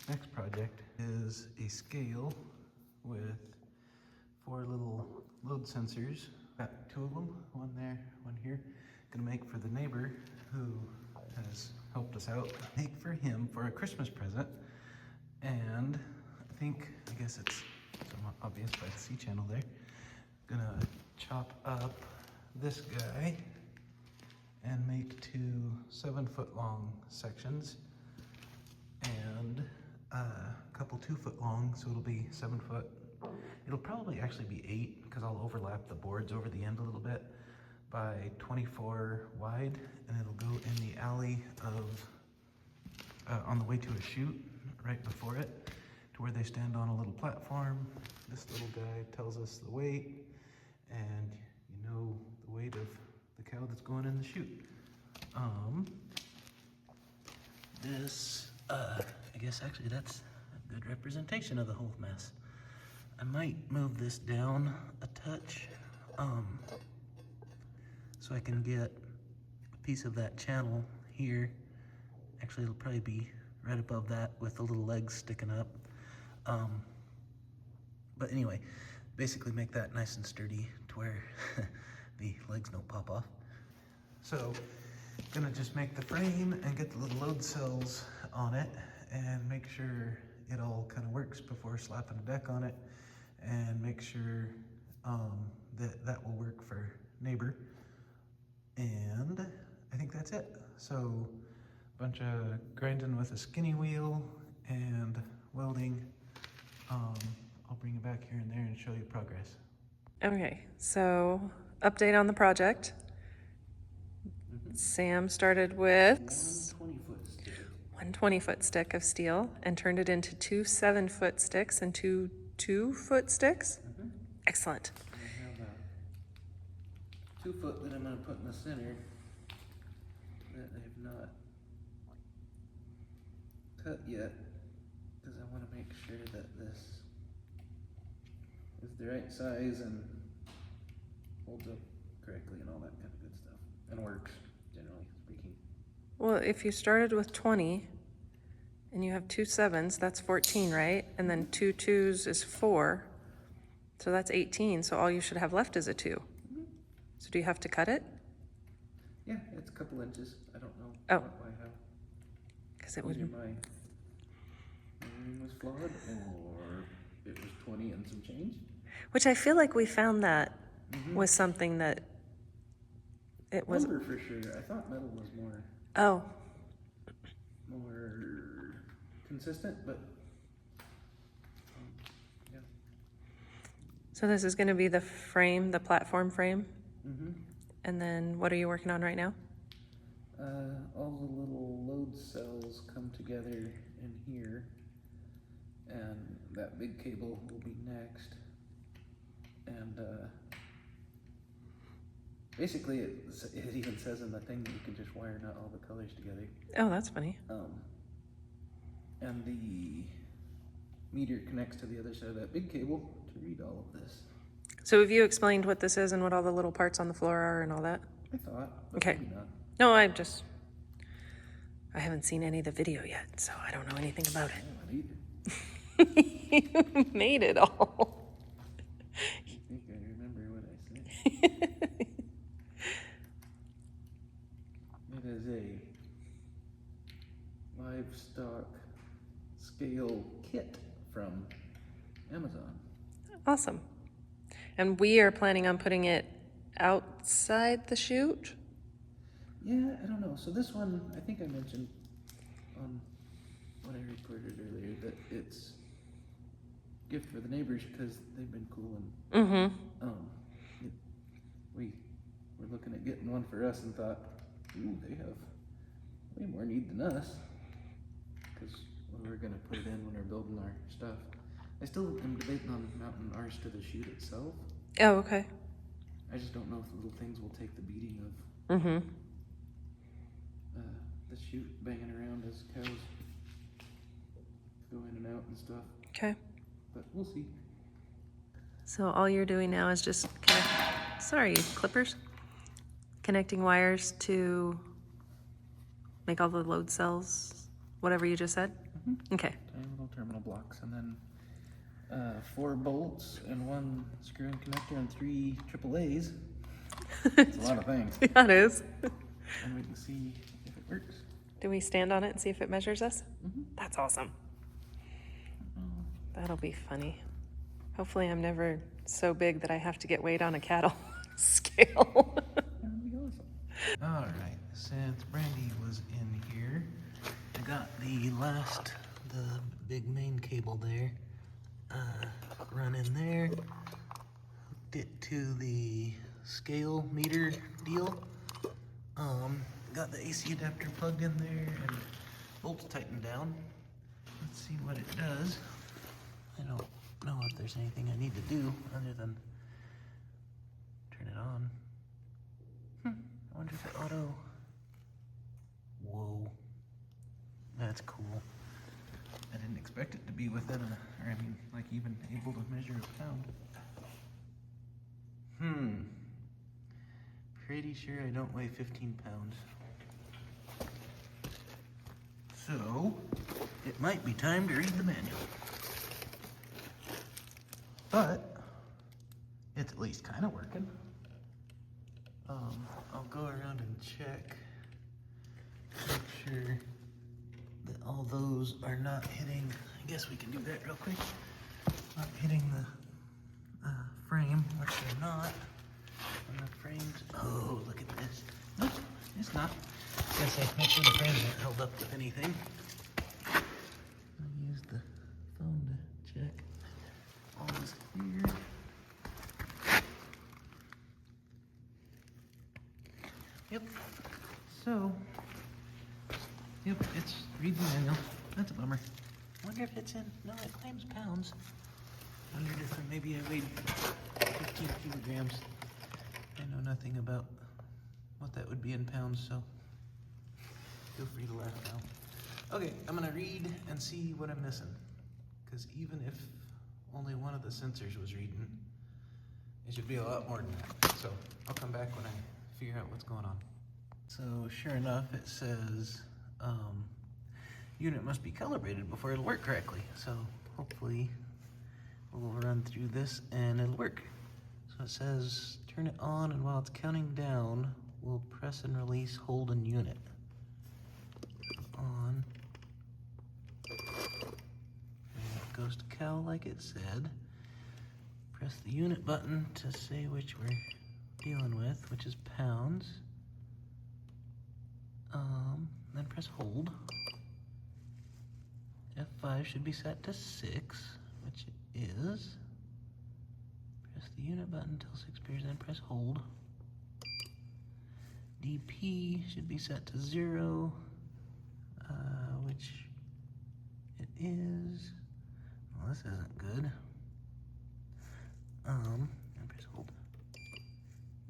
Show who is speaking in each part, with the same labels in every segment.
Speaker 1: next project is a scale with 4 little load sensors. Got 2 of them, one there, one here. Gonna make for the neighbor who has helped us out. Make for him for a Christmas present. And I guess it's somewhat obvious by the C channel there. Gonna chop up this guy and make 2 7-foot long sections and a couple 2-foot long, so it'll be 7 foot. It'll probably actually be 8 because I'll overlap the boards over the end a little bit, by 24 wide, and it'll go in the alley of on the way to a chute right before it, to where they stand on a little platform. This little guy tells us the weight, and you know the weight of the cow that's going in the chute. I guess actually that's a good representation of the whole mess. I might move this down a touch, so I can get a piece of that channel here. Actually, it'll probably be right above that with the little legs sticking up. But anyway, basically make that nice and sturdy to where the legs don't pop off. So, gonna just make the frame and get the little load cells on it and make sure it all kind of works before slapping a deck on it, and make sure that will work for neighbor. And I think that's it. So, a bunch of grinding with a skinny wheel and welding. I'll bring it back here and there and show you progress.
Speaker 2: Okay, so update on the project. Sam started with 1 20-foot stick of steel and turned it into 2 7-foot sticks and 2 2-foot sticks. Excellent.
Speaker 1: I have a 2-foot that I'm going to put in the center that I have not cut yet, because I want to make sure that this is the right size and holds up correctly and all that kind of good stuff, and works, generally speaking.
Speaker 2: Well, if you started with 20 and you have 2 7s, that's 14, right? And then 2 2s is 4. So that's 18. So all you should have left is a 2. So do you have to cut it?
Speaker 1: Yeah, it's a couple inches. I don't know
Speaker 2: what
Speaker 1: I have.
Speaker 2: Because it would.
Speaker 1: Either my measuring was flawed, or it was 20 and some change.
Speaker 2: Which I feel like we found that was something that it was.
Speaker 1: Lumber for sure. I thought metal was more consistent, but yeah.
Speaker 2: So this is going to be the frame, the platform frame. And then what are you working on right now?
Speaker 1: All the little load cells come together in here, and that big cable will be next. And basically it even says in the thing that you can just wire not all the colors together.
Speaker 2: Oh, that's funny.
Speaker 1: And the meter connects to the other side of that big cable to read all of this.
Speaker 2: So have you explained what this is and what all the little parts on the floor are and all that?
Speaker 1: I thought, but
Speaker 2: okay.
Speaker 1: Maybe not.
Speaker 2: No, I haven't seen any of the video yet, so I don't know anything about
Speaker 1: I don't either.
Speaker 2: You made it all.
Speaker 1: I think I remember what I said. It is a livestock scale kit from Amazon.
Speaker 2: Awesome. And we are planning on putting it outside the chute?
Speaker 1: Yeah, I don't know. So this one, I think I mentioned on what I recorded earlier that it's a gift for the neighbors because they've been cool and we were looking at getting one for us and thought, ooh, they have way more need than us, because we were going to put it in when we're building our stuff. I still am debating on mounting ours to the chute itself.
Speaker 2: Oh, okay.
Speaker 1: I just don't know if the little things will take the beating of the chute banging around as cows go in and out and stuff.
Speaker 2: Okay.
Speaker 1: But we'll see.
Speaker 2: So all you're doing now is just clippers, connecting wires to make all the load cells, whatever you just said. Okay.
Speaker 1: Tiny little terminal blocks, and then 4 bolts and 1 screw and connector and 3 AAAs. It's a lot of things.
Speaker 2: Yeah, it is.
Speaker 1: And we can see if it works.
Speaker 2: Do we stand on it and see if it measures us?
Speaker 1: Mm-hmm.
Speaker 2: That's awesome. That'll be funny. Hopefully I'm never so big that I have to get weighed on a cattle scale.
Speaker 1: That'd be awesome. All right, since Brandy was in here, I got the big main cable there, run in there, hooked it to the scale meter deal, got the AC adapter plugged in there and bolts tightened down. Let's see what it does. I don't know if there's anything I need to do other than turn it on. I wonder if it auto... Whoa. That's cool. I didn't expect it to be within like even able to measure a pound. Pretty sure I don't weigh 15 pounds. So, it might be time to read the manual. But, it's at least kind of working. I'll go around and check, make sure that all those are not hitting, I guess we can do that real quick, not hitting the frame, which they're not. And the frames, oh, look at this. Nope, it's not. Guess I make sure the frames aren't held up with anything. I'll use the phone to check all this here. Yep. So, yep, it's read the manual. That's a bummer. Wonder if it's in. No, it claims pounds. Wondered if maybe I weighed 15 kilograms. I know nothing about what that would be in pounds, so feel free to laugh now. Okay, I'm gonna read and see what I'm missing. Because even if only one of the sensors was reading, it should be a lot more than that. So I'll come back when I figure out what's going on. So sure enough, it says unit must be calibrated before it'll work correctly. So hopefully we'll run through this and it'll work. So it says turn it on, and while it's counting down, we'll press and release hold and unit. On. And it goes to cal like it said. Press the unit button to say which we're dealing with, which is pounds. Then press hold. F5 should be set to 6, which it is. Press the unit button until 6 appears, then press hold. DP should be set to 0, which it is. Well, this isn't good. And press hold.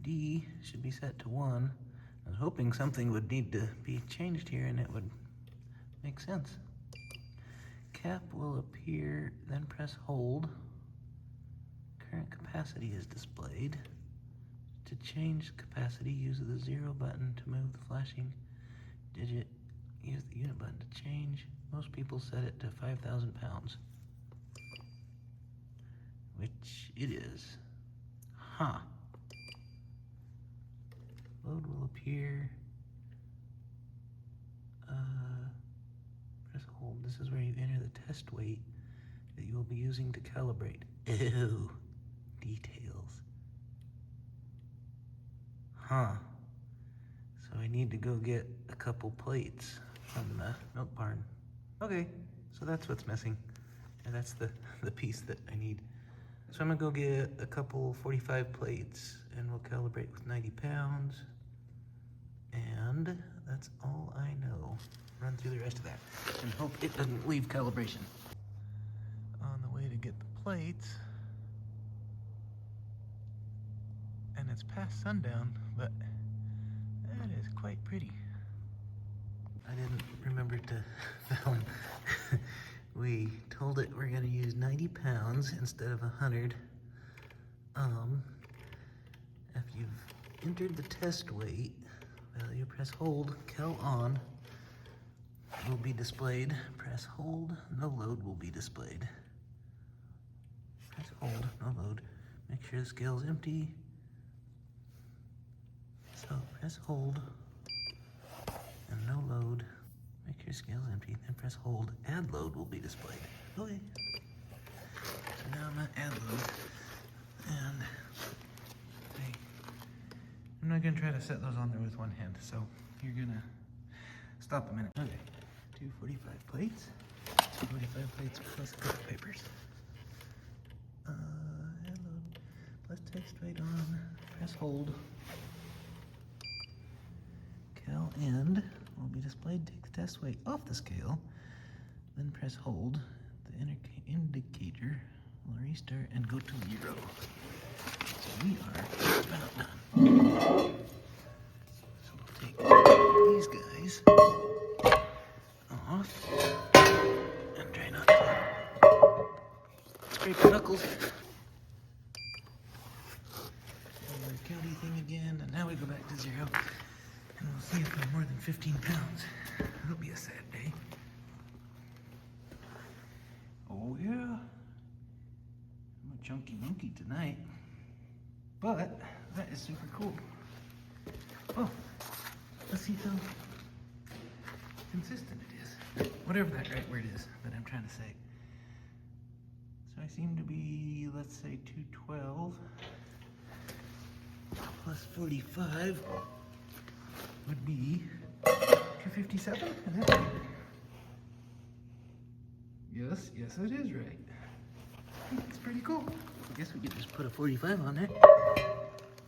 Speaker 1: D should be set to 1. I was hoping something would need to be changed here and it would make sense. Cap will appear, then press hold. Current capacity is displayed. To change capacity, use the 0 button to move the flashing digit. Use the unit button to change. Most people set it to 5,000 pounds. Which it is. Huh. Load will appear. Press hold. This is where you enter the test weight that you will be using to calibrate. Ew. Details. Huh. So I need to go get a couple plates from the milk barn. Okay, so that's what's missing. And that's the piece that I need. So I'm gonna go get a couple 45 plates and we'll calibrate with 90 pounds. And that's all I know. Run through the rest of that and hope it doesn't leave calibration. On the way to get the plates. And it's past sundown, but that is quite pretty. I didn't remember to film. We told it we're gonna use 90 pounds instead of 100. If you've entered the test weight, well, you press hold, cal on, will be displayed. Press hold, no load will be displayed. Press hold, no load. Make sure the scale's empty. So press hold and no load. Make sure scale's empty, then press hold. Add load will be displayed. Okay. So now I'm at add load. And I'm not gonna try to set those on there with one hand, so you're gonna stop a minute. Okay, 245 plates. 245 plates plus cut papers. Add load. Plus text right on. Press hold. Cal end will be displayed. Take the test weight off the scale. Then press hold. The indicator will restart and go to 0. So we are about done. So we'll take these guys off and try not to scrape your knuckles. And the county thing again, and now we go back to 0. And we'll see if I'm more than 15 pounds. It'll be a sad day. Oh yeah. I'm a chunky monkey tonight. But that is super cool. Oh, let's see how consistent it is. Whatever that right word is that I'm trying to say. So I seem to be, let's say 212 plus 45 would be 257? Is that right? Yes, it is right. It's pretty cool. I guess we could just put a 45 on there.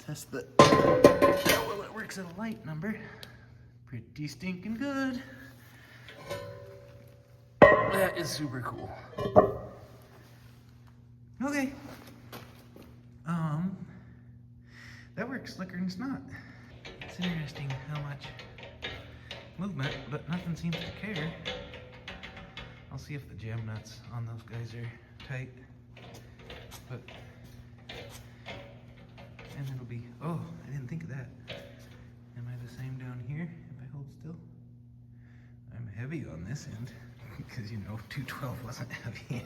Speaker 1: Test the, well, it works at a light number. Pretty stinking good. That is super cool. Okay. That works slicker than snot. It's interesting how much movement, but nothing seems to care. I'll see if the jam nuts on those guys are tight. But, and it'll be, oh, I didn't think of that. Am I the same down here if I hold still? I'm heavy on this end, because you know, 212 wasn't heavy.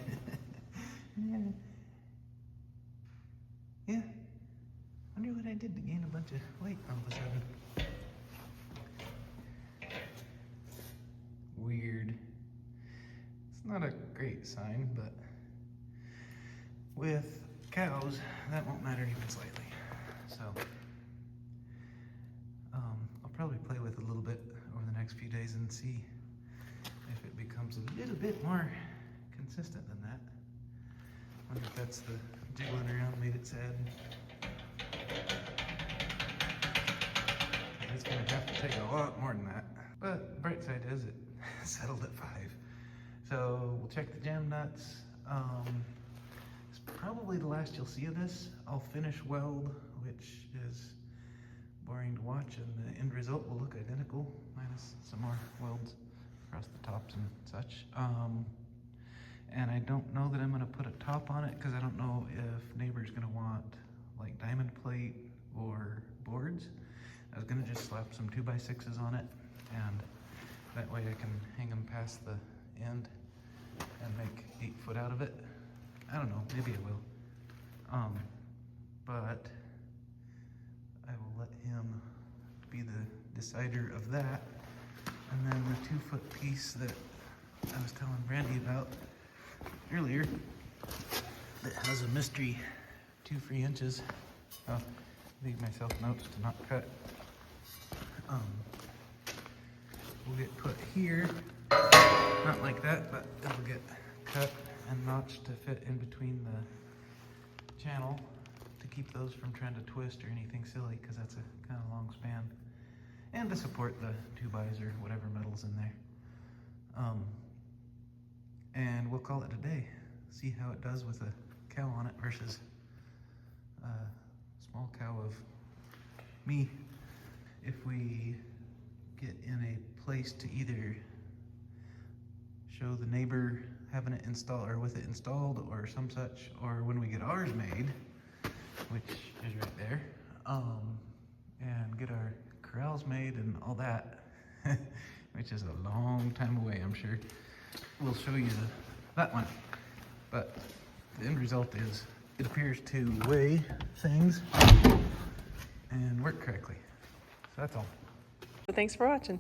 Speaker 1: Yeah. Wonder what I did to gain a bunch of weight all of a sudden. Weird. It's not a great sign, but with cows, that won't matter even slightly. So, I'll probably play with it a little bit over the next few days and see if it becomes a little bit more consistent than that. Wonder if that's the jiggling around made it sad. It's gonna have to take a lot more than that. But the bright side is it settled at 5. So we'll check the jam nuts. It's probably the last you'll see of this. I'll finish weld, which is boring to watch, and the end result will look identical, minus some more welds across the tops and such. And I don't know that I'm gonna put a top on it, because I don't know if neighbor's gonna want like diamond plate or boards. I was gonna just slap some 2x6s on it, and that way I can hang them past the end and make 8 foot out of it. I don't know, maybe I will. But I will let him be the decider of that. And then the 2 foot piece that I was telling Brandy about earlier that has a mystery 2 free inches. I'll leave myself notes to not cut. Will get put here, not like that, but it'll get cut and notched to fit in between the channel to keep those from trying to twist or anything silly, because that's a kind of long span, and to support the 2x or whatever metal's in there. And we'll call it a day. See how it does with a cow on it versus a small cow of me. If we get in a place to either show the neighbor having it installed or with it installed or some such, or when we get ours made, which is right there, and get our corrals made and all that, which is a long time away, I'm sure. We'll show you that one. But the end result is it appears to weigh things and work correctly. So that's all.
Speaker 2: So thanks for watching.